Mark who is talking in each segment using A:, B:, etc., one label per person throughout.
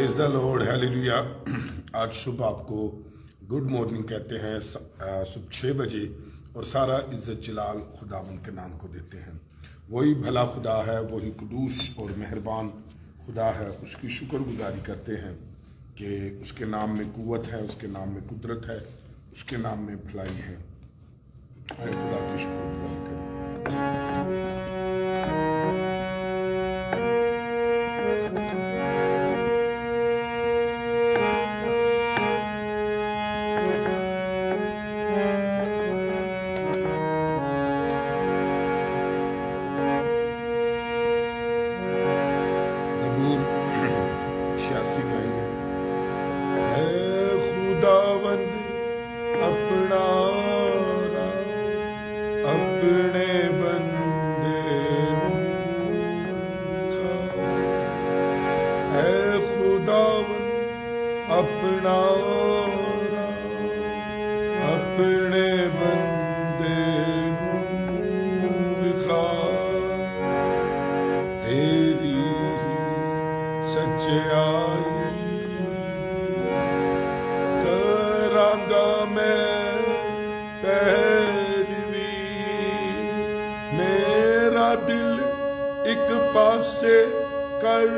A: Praise the Lord, hallelujah. आज सुबह आपको गुड मॉर्निंग कहते हैं, सुबह 6 बजे, और सारा इज्जत जलाल खुदावंद के नाम को देते हैं। वही भला खुदा है, वही कुदूस और मेहरबान खुदा है। उसकी शुक्रगुजारी करते हैं कि उसके नाम में कुव्वत है, उसके नाम में कुदरत है, उसके नाम में भलाई है। आए खुदा की शुक्रगुजारी करें। ज़बूर 86 गाएंगे। है खुदावंद अपना अपने बंदे है खुदावंद अपना अपने बंदे तेरी सच्चाई करांगा मैं पैरवी, मेरा दिल एक पासे कर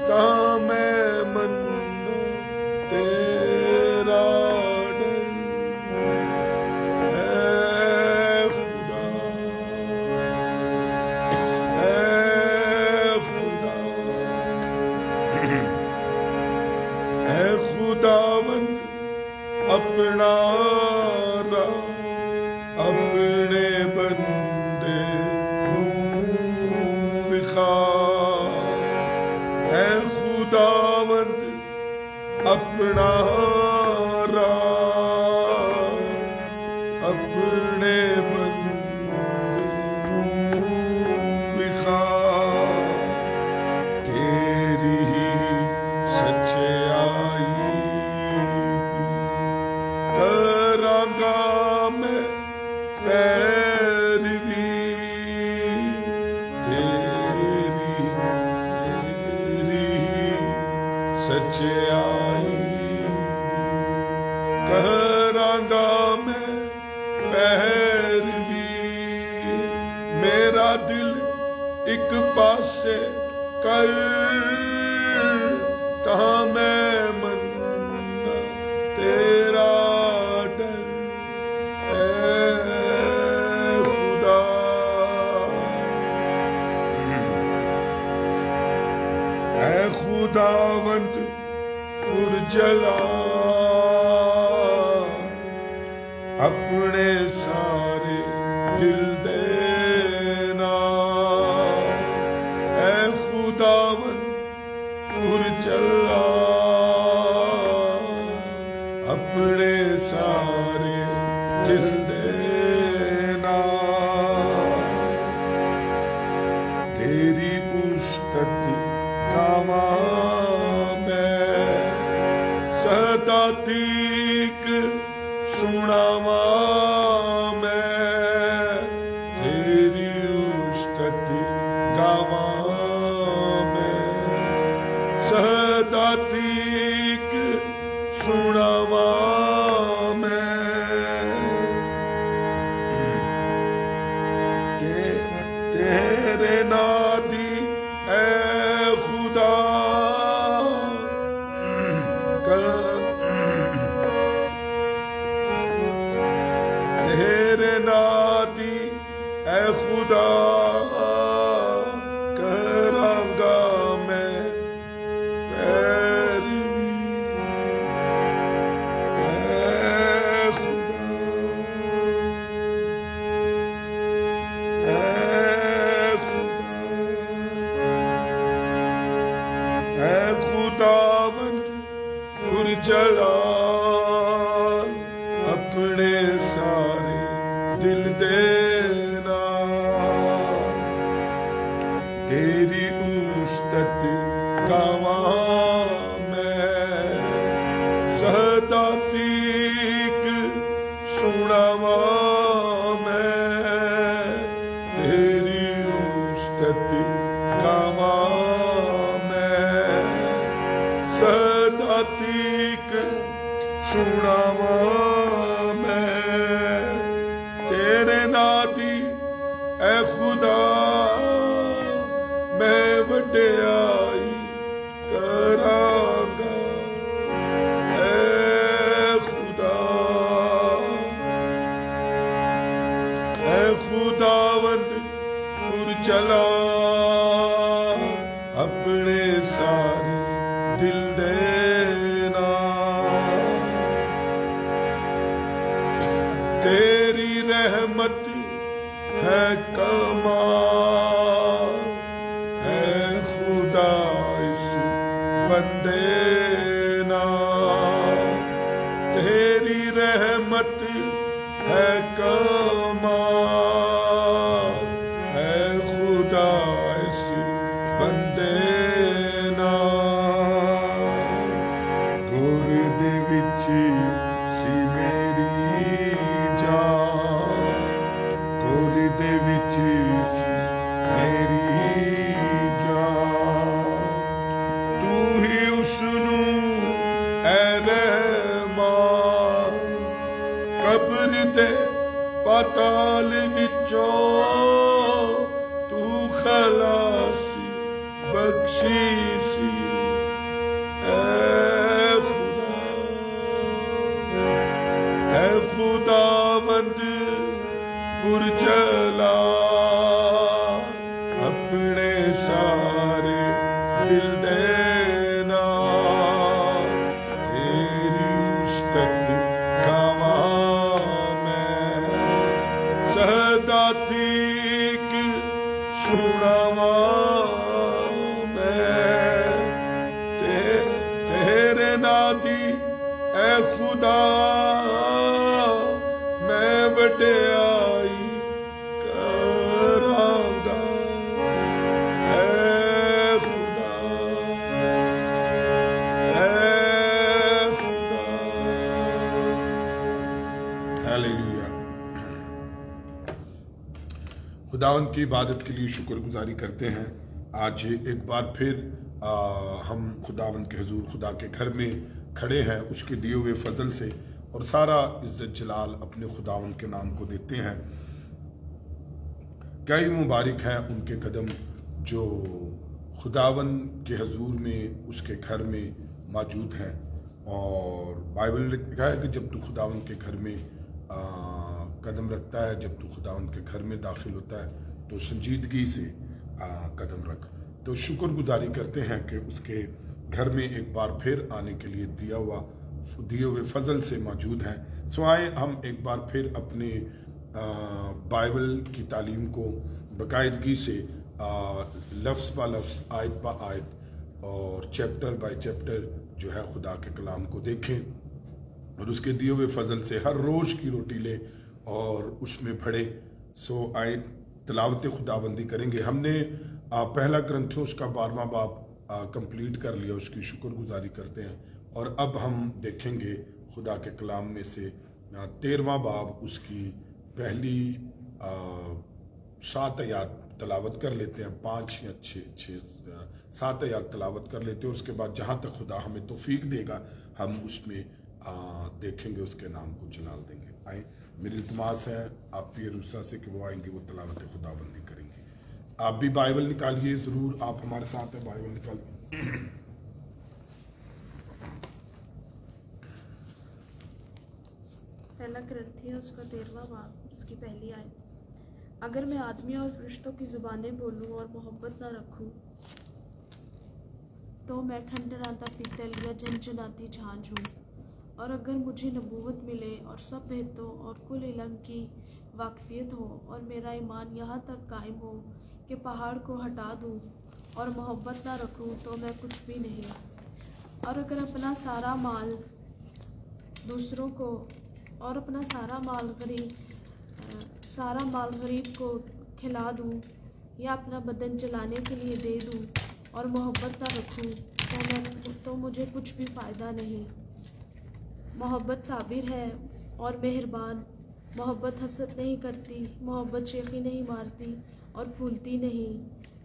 A: ता मैं मन तेरा डर है खुदा, है खुदावंद अपना अपने बंदे विखा, है खुदावंद अपना अपने बंदे विखा, तेरी सच्चाई करांगा मैं पैरवी, तेरी सच्चाई करांगा मैं पैरवी, मेरा दिल एक पासे कर ता मैं मन तेरा डर खुदा, है खुदावंद पुरजला अपने सारे दिल देना, है खुदावंद पुरजला अपने सारे दिल देना, तेरी उस्तति गावा मैं सदा तीक सुनावा मैं, तेरी उस्तति गावा मैं सदा तीक सुनावा मैं, तेरे नादी ऐ खुदा तेरे नादी ऐ खुदा करांगा मैं पैरवी, ऐ खुदा, ऐ खुदावंद पुरजलाल अपने सारे दिल देना, तेरी उस्तति गावा मैं सदा तीक सुनावा मैं, तेरी उस्तति गावा اے خداوند پر چلا اپنے سارے دل دینا، تیری رحمت ہے کمال، اے خدا اس بندے نا، تیری رحمت ہے کمال، اے خدا اس بندے نا، گور دے وچ سی میری جان، گور دے وچ سی میری جان، تو ہی اس نو اے رحمان قبر دے پاتال وچوں تو خلاصی بخشی سی، اے خداوند پر چلا اپنے سارے دل دینا، تیری استت گواں میں سدا تیک سناواں میں، تیرے نادی اے خدا میں وڈیائی کراں گا، اے خدا اے خدا، ہیلیلویا۔ خداوند کی عبادت کے لیے شکر گزاری کرتے ہیں۔ آج ایک بار پھر ہم خداوند کے حضور خدا کے گھر میں کھڑے ہیں، اس کے دیے ہوئے فضل سے، اور سارا عزت جلال اپنے خداوند کے نام کو دیتے ہیں۔ کئی مبارک ہیں ان کے قدم جو خداوند کے حضور میں اس کے گھر میں موجود ہیں، اور بائبل نے لکھا ہے کہ جب تو خداوند کے گھر میں قدم رکھتا ہے، جب تو خداوند کے گھر میں داخل ہوتا ہے تو سنجیدگی سے قدم رکھ۔ تو شکر گزاری کرتے ہیں کہ اس کے گھر میں ایک بار پھر آنے کے لیے دیے ہوئے فضل سے موجود ہیں۔ سو آئیں ہم ایک بار پھر اپنے بائبل کی تعلیم کو باقاعدگی سے لفظ با لفظ، آیت با آیت اور چیپٹر بائی چیپٹر جو ہے خدا کے کلام کو دیکھیں، اور اس کے دیے ہوئے فضل سے ہر روز کی روٹی لیں اور اس میں بڑھیں۔ سو آئیں تلاوت خداوندی کریں گے۔ ہم نے پہلا کرنتھیوس کا 12واں باب کمپلیٹ کر لیا، اس کی شکر گزاری کرتے ہیں، اور اب ہم دیکھیں گے خدا کے کلام میں سے 13واں باب، اس کی پہلی 7 آیات تلاوت کر لیتے ہیں، 5 یا 7 آیات تلاوت کر لیتے ہیں، اس کے بعد جہاں تک خدا ہمیں توفیق دے گا ہم اس میں دیکھیں گے، اس کے نام کو جلال دیں گے۔ آئیں، میری التماس ہے آپ پیر روسا سے کہ وہ آئیں گے، وہ تلاوت خداوندی کریں گے۔ آپ بھی بائبل نکالیے ضرور، آپ ہمارے ساتھ ہیں، بائبل نکالیے۔
B: پہلا کرنتھیوس کا 13واں باب، اس کی پہلی آیت۔ اگر میں آدمیوں اور فرشتوں کی زبانیں بولوں اور محبت نہ رکھوں تو میں ٹھنڈراتا پیتل یا جھنجھناتی جھانجھ ہوں، اور اگر مجھے نبوت ملے اور سب باتوں اور کل علم کی واقفیت ہو، اور میرا ایمان یہاں تک قائم ہو کہ پہاڑ کو ہٹا دوں، اور محبت نہ رکھوں تو میں کچھ بھی نہیں۔ اور اگر اپنا سارا مال دوسروں کو اور اپنا سارا مال غریب کو کھلا دوں یا اپنا بدن جلانے کے لیے دے دوں اور محبت نہ رکھوں تو مجھے کچھ بھی فائدہ نہیں۔ محبت صابر ہے اور مہربان، محبت حسد نہیں کرتی، محبت شیخی نہیں مارتی اور پھولتی نہیں،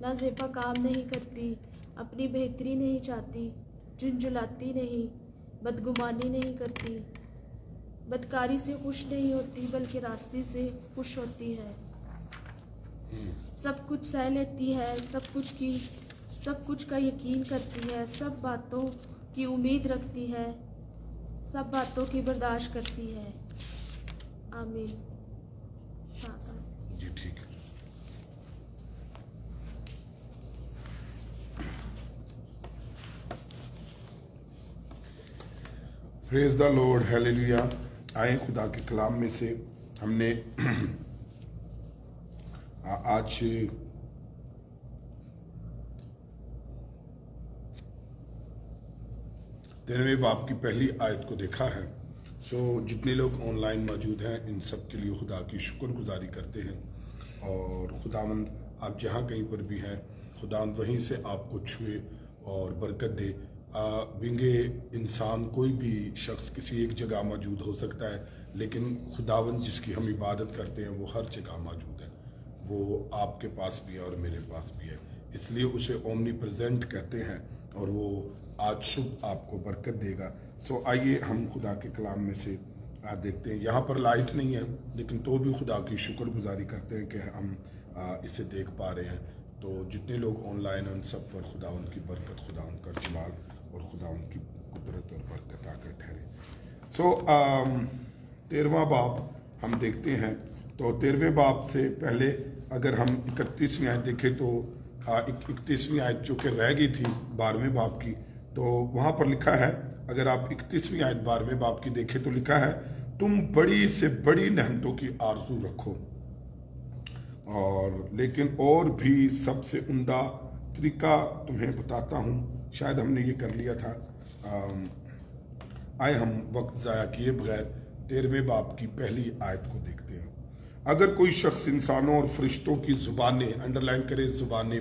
B: نازیبا کام نہیں کرتی، اپنی بہتری نہیں چاہتی، جھنجھلاتی نہیں، بدگمانی نہیں کرتی، بدکاری سے خوش نہیں ہوتی بلکہ راستی سے خوش ہوتی ہے، سب کچھ سہ لیتی ہے، سب کچھ کا یقین کرتی ہے، سب باتوں کی امید رکھتی ہے، سب باتوں کی برداشت کرتی ہے۔ آمین۔
A: जी ठीक है। Praise the Lord, hallelujah. आए खुदा के कलाम में से हमने आज 13वें बाब की पहली आयत को देखा है। जितने लोग ऑनलाइन मौजूद हैं इन सब के लिए खुदा की शुक्रगुजारी करते हैं। और खुदावंद आप जहाँ कहीं पर भी हैं, खुदावंद वहीं से आपको छुए और बरकत दे। विंगे इंसान कोई भी शख्स किसी एक जगह मौजूद हो सकता है, लेकिन खुदावंद जिसकी हम इबादत करते हैं वो हर जगह मौजूद है। वो आपके पास भी है और मेरे पास भी है, इसलिए उसे ओमनी प्रेजेंट कहते हैं और वो आज शुभ आपको बरकत देगा। आइए हम खुदा के कलाम में से देखते हैं। यहाँ पर लाइट नहीं है, लेकिन तो भी खुदा की शुक्रगुजारी करते हैं कि हम इसे देख पा रहे हैं। तो जितने लोग ऑनलाइन हैं उन सब पर खुदावंद की बरकत, खुदावंद का जलाल और खुदावंद की कुदरत और बरकत आकर ठहरे। 13वां बाब हम देखते हैं। तो 13वें बाब से पहले अगर हम 31वीं आयत देखें तो 31वीं आयत जो कि रह गई थी 12वें बाब की, तो वहाँ पर लिखा है, अगर आप 31वीं आयत 12वें बाब की देखें तो लिखा है, तुम बड़ी से बड़ी नेमतों की आरजू रखो और लेकिन और भी सबसे उम्दा तरीका तुम्हें बताता हूँ। शायद हमने ये कर लिया था। आए हम वक्त ज़ाया किए बगैर 13वें बाब की पहली आयत को देखते हैं। अगर कोई शख्स इंसानों और फरिश्तों की जुबानें, अंडरलाइन करे, जुबानें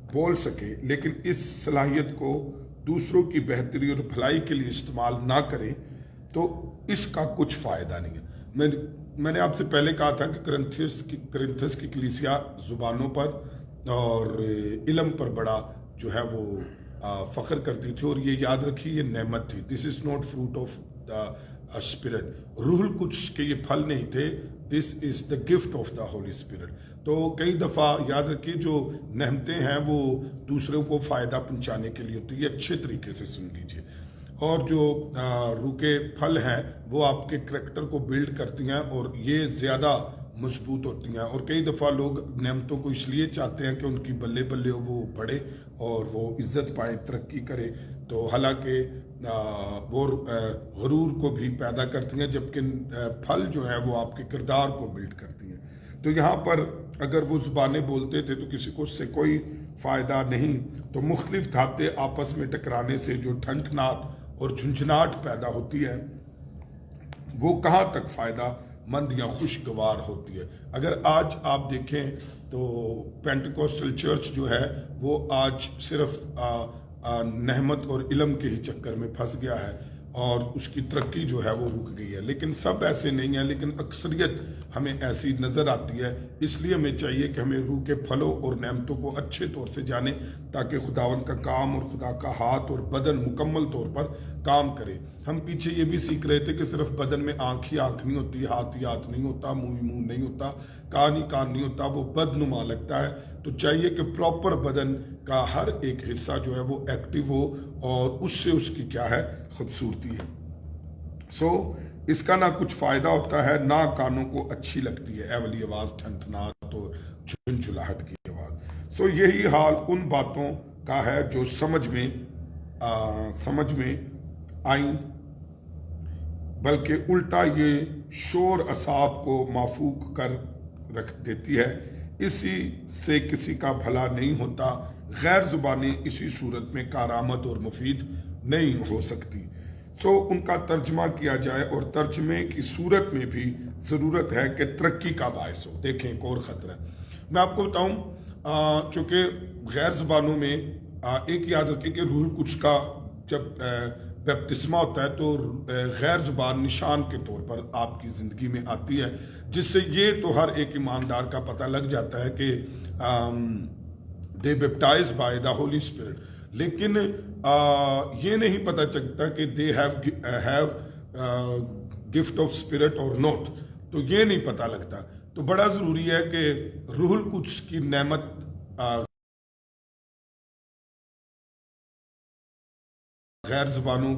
A: बोल सके, लेकिन इस सलाहियत को दूसरों की बेहतरी और भलाई के लिए इस्तेमाल ना करे, तो इसका कुछ फ़ायदा नहीं है। मैंने आपसे पहले कहा था कि कुरिन्थस की कलीसिया जुबानों पर और इल्म पर बड़ा जो है वो फ़ख्र करती थी, और ये याद रखिए ये नेमत थी। This is not fruit of the spirit. रूहुल कुछ के ये फल नहीं थे, this is the gift of the holy spirit. तो कई दफ़ा याद रखिए जो नेमतें हैं वो दूसरों को फ़ायदा पहुंचाने के लिए होती है। अच्छे तरीके से सुन लीजिए। और जो रूह के फल हैं वो आपके करैक्टर को बिल्ड करती हैं और ये ज़्यादा मजबूत होती हैं। और कई दफ़ा लोग नेमतों को इसलिए चाहते हैं कि उनकी बल्ले बल्ले हो, वो बढ़े और वो इज्जत पाए, तरक्की करे। तो हालांकि वो गरूर को भी पैदा करती हैं, जबकि फल जो है वो आपके किरदार को बिल्ड करती हैं। तो यहाँ पर अगर वो ज़ुबानें बोलते थे तो किसी को उससे कोई फ़ायदा नहीं। तो मुख्तलिफ धाते आपस में टकराने से जो ठंठनाट और झुंझुनाहट पैदा होती है वो कहाँ तक फ़ायदा मंद या खुशगवार होती है। अगर आज आप देखें तो पेंटिकोस्टल चर्च जो है वो आज सिर्फ नहमत और इल्म के ही चक्कर में फंस गया है और उसकी तरक्की जो है वो रुक गई है। लेकिन सब ऐसे नहीं है, लेकिन अक्सरियत हमें ऐसी नज़र आती है। इसलिए हमें चाहिए कि हमें रूह के फलों और नेमतों को अच्छे तौर से जाने, ताकि खुदावंद का काम और खुदा का हाथ और बदन मुकम्मल तौर पर काम करे। हम पीछे ये भी सीख रहे थे कि सिर्फ बदन में आँख ही आँख नहीं होती, हाथ ही हाथ नहीं होता, मुँह ही मुँह नहीं होता, कान ही कान नहीं होता, वो बदनुमा लगता है। तो चाहिए कि प्रॉपर बदन का हर एक हिस्सा जो है वो एक्टिव हो और उससे उसकी क्या है, खूबसूरती है। इसका ना कुछ फ़ायदा होता है, ना कानों को अच्छी लगती है ऐ वाली आवाज़, ठनठनाहट और झुंझुलाहट की आवाज़। यही हाल उन बातों का है जो समझ में आई, बल्कि उल्टा ये शोर असाब को माफूक कर रख देती है। इसी से किसी का भला नहीं होता। गैर जुबानें इसी सूरत में कारआमद और मुफीद नहीं हो सकती। उनका तर्जमा किया जाए, और तर्जमे की सूरत में भी ज़रूरत है कि तरक्की का बायस हो। देखें एक और ख़तरा है, मैं आपको बताऊं, चूँकि गैर ज़बानों में एक याद रखें कि रूहुल कुछ का जब बपतिस्मा होता है तो गैर ज़ुबान निशान के तौर पर आपकी ज़िंदगी में आती है, जिससे ये तो हर एक ईमानदार का पता लग जाता है कि they baptise by the holy spirit. लेकिन ये नहीं पता चलता कि they have gift of spirit और नॉट, तो ये नहीं पता लगता। तो बड़ा ज़रूरी है कि रूहुल कुद्स की नेमत गैर ज़बानों